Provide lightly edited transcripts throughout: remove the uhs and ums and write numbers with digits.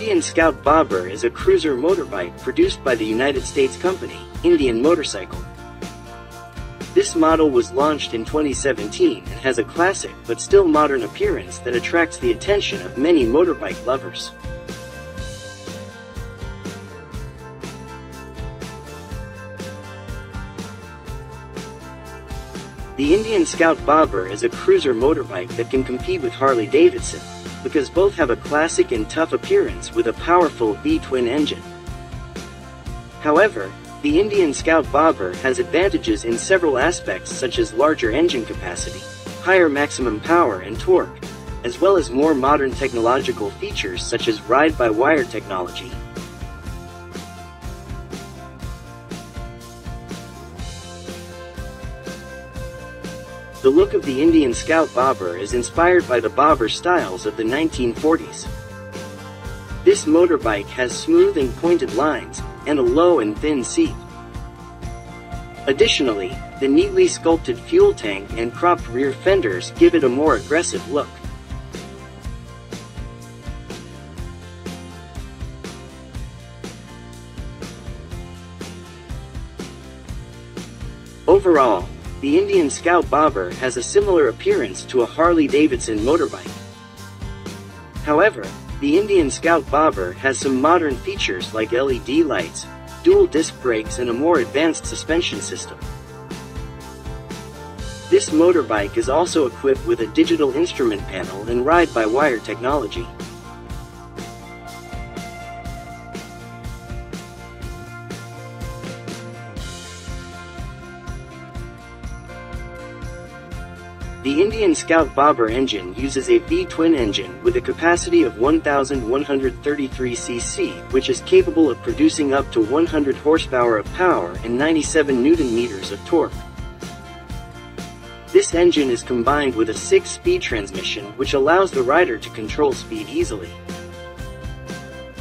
Indian Scout Bobber is a cruiser motorbike produced by the United States company, Indian Motorcycle. This model was launched in 2017 and has a classic but still modern appearance that attracts the attention of many motorbike lovers. The Indian Scout Bobber is a cruiser motorbike that can compete with Harley-Davidson, because both have a classic and tough appearance with a powerful V-twin engine. However, the Indian Scout Bobber has advantages in several aspects such as larger engine capacity, higher maximum power and torque, as well as more modern technological features such as ride-by-wire technology. The look of the Indian Scout Bobber is inspired by the bobber styles of the 1940s. This motorbike has smooth and pointed lines, and a low and thin seat. Additionally, the neatly sculpted fuel tank and cropped rear fenders give it a more aggressive look. Overall, the Indian Scout Bobber has a similar appearance to a Harley-Davidson motorbike. However, the Indian Scout Bobber has some modern features like LED lights, dual disc brakes and a more advanced suspension system. This motorbike is also equipped with a digital instrument panel and ride-by-wire technology. The Indian Scout Bobber engine uses a V-twin engine with a capacity of 1,133 cc, which is capable of producing up to 100 horsepower of power and 97 Nm of torque. This engine is combined with a 6-speed transmission which allows the rider to control speed easily.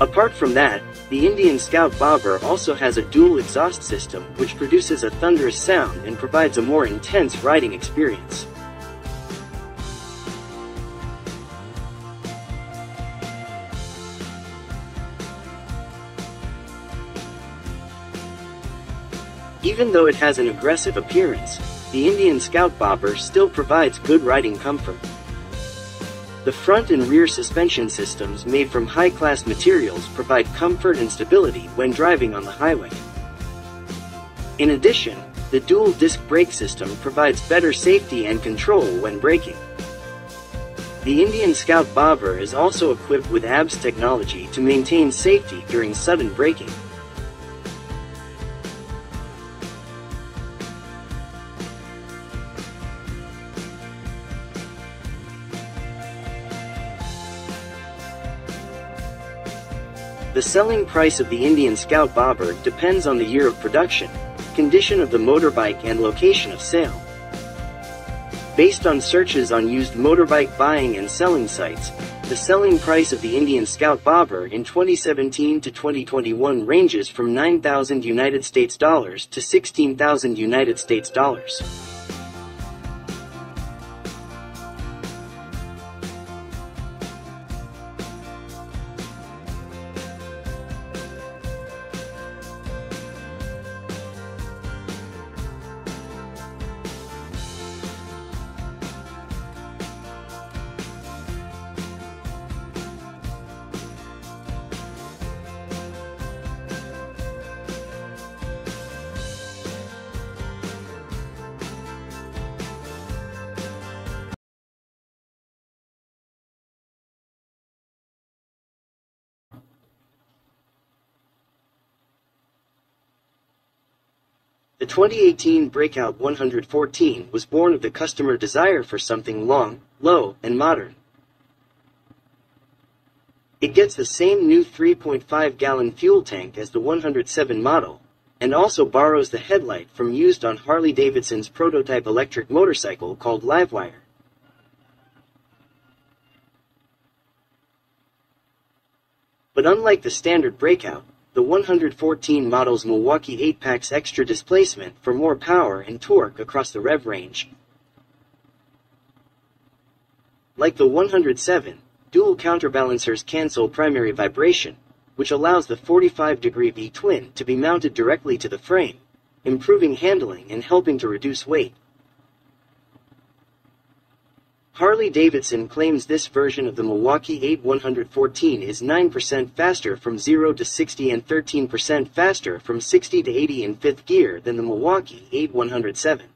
Apart from that, the Indian Scout Bobber also has a dual exhaust system which produces a thunderous sound and provides a more intense riding experience. Even though it has an aggressive appearance, the Indian Scout Bobber still provides good riding comfort. The front and rear suspension systems made from high-class materials provide comfort and stability when driving on the highway. In addition, the dual disc brake system provides better safety and control when braking. The Indian Scout Bobber is also equipped with ABS technology to maintain safety during sudden braking. The selling price of the Indian Scout Bobber depends on the year of production, condition of the motorbike and location of sale. Based on searches on used motorbike buying and selling sites, the selling price of the Indian Scout Bobber in 2017 to 2021 ranges from $9,000 to $16,000. The 2018 Breakout 114 was born of the customer desire for something long, low, and modern. It gets the same new 3.5-gallon fuel tank as the 107 model, and also borrows the headlight from used on Harley-Davidson's prototype electric motorcycle called Livewire. But unlike the standard Breakout, the 114 model's Milwaukee 8 packs extra displacement for more power and torque across the rev range. Like the 107, dual counterbalancers cancel primary vibration, which allows the 45-degree V-twin to be mounted directly to the frame, improving handling and helping to reduce weight. Harley-Davidson claims this version of the Milwaukee 8114 is 9% faster from 0 to 60 and 13% faster from 60 to 80 in fifth gear than the Milwaukee 8107.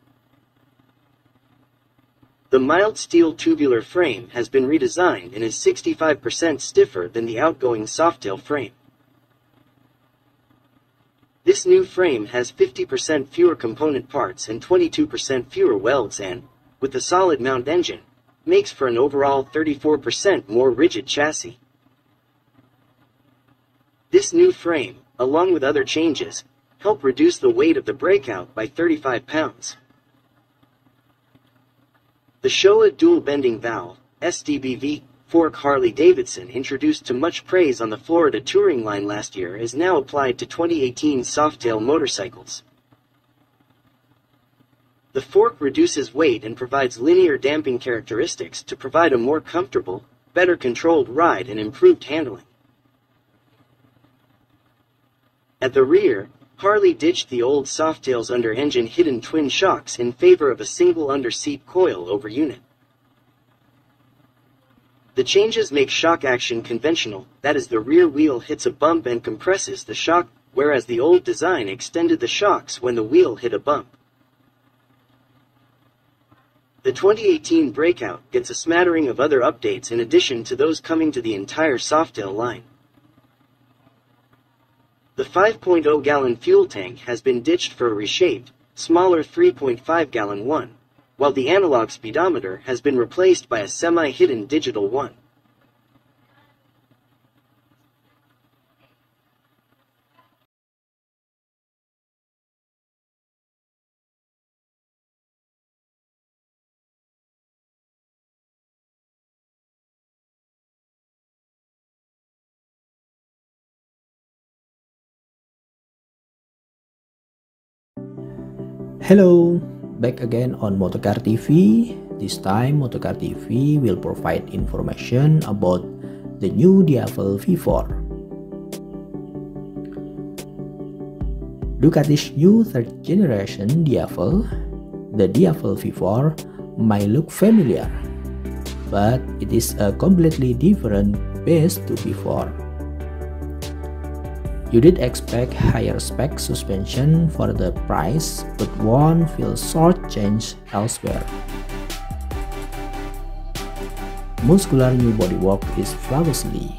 The mild steel tubular frame has been redesigned and is 65% stiffer than the outgoing Softail frame. This new frame has 50% fewer component parts and 22% fewer welds and, with the solid mount engine, makes for an overall 34% more rigid chassis. This new frame, along with other changes, help reduce the weight of the breakout by 35 pounds. The Showa Dual Bending Valve, SDBV, fork Harley-Davidson introduced to much praise on the Florida touring line last year is now applied to 2018 Softail motorcycles. The fork reduces weight and provides linear damping characteristics to provide a more comfortable, better controlled ride and improved handling. At the rear, Harley ditched the old Softail's under-engine hidden twin shocks in favor of a single under-seat coil-over unit. The changes make shock action conventional, that is, the rear wheel hits a bump and compresses the shock, whereas the old design extended the shocks when the wheel hit a bump. The 2018 Breakout gets a smattering of other updates in addition to those coming to the entire Softail line. The 5.0-gallon fuel tank has been ditched for a reshaped, smaller 3.5-gallon one, while the analog speedometer has been replaced by a semi-hidden digital one. Hello, back again on MOTO-CAR TV. This time MOTO-CAR TV will provide information about the new Diavel V4. Ducati's new third generation Diavel, the Diavel V4, might look familiar, but it is a completely different beast to V4. You did expect higher spec suspension for the price, but won't feel shortchanged elsewhere. Muscular new bodywork is flawlessly.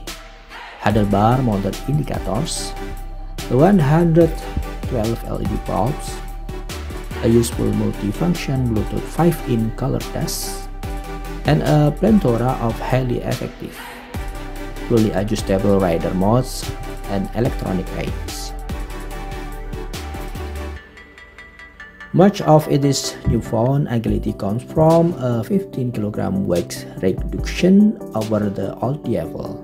Handlebar mounted indicators, the 112 LED bulbs, a useful multifunction Bluetooth 5-in color test, and a plethora of highly effective, fully adjustable rider modes and electronic aids. Much of its newfound agility comes from a 15 kg weight reduction over the old Diavel.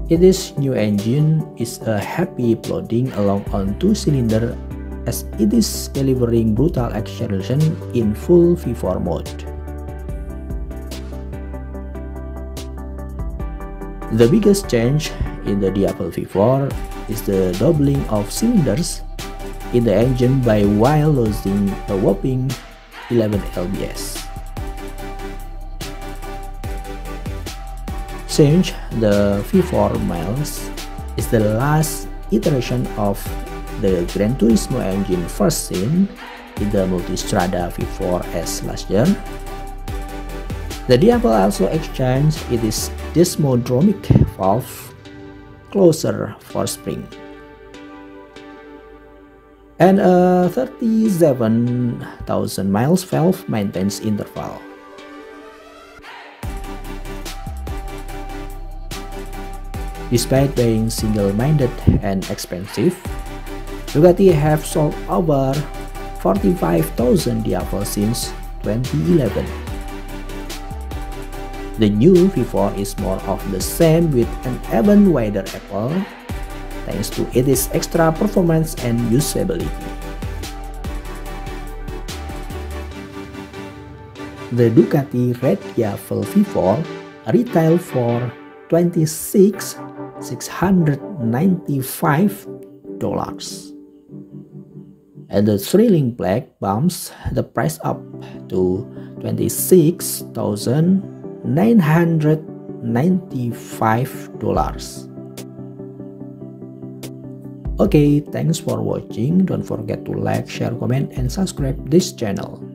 Its new engine is a happy plodding along on 2-cylinder as it is delivering brutal acceleration in full V4 mode. The biggest change in the Diavel V4 is the doubling of cylinders in the engine while losing a whopping 11 lbs. Since the V4 Miles is the last iteration of the Gran Turismo engine first seen in the Multistrada V4S last year, the Diavel also exchanged its desmodromic valve closer for spring and a 37,000 miles valve maintenance interval. Despite being single-minded and expensive, Ducati have sold over 45,000 Diavel since 2011. The new V4 is more of the same with an even wider apple, thanks to its extra performance and usability. The Ducati Red Diavel V4 retail for $26,695. And the Thrilling Black bumps the price up to $26,995. Okay, thanks for watching. Don't forget to like, share, comment, and subscribe this channel.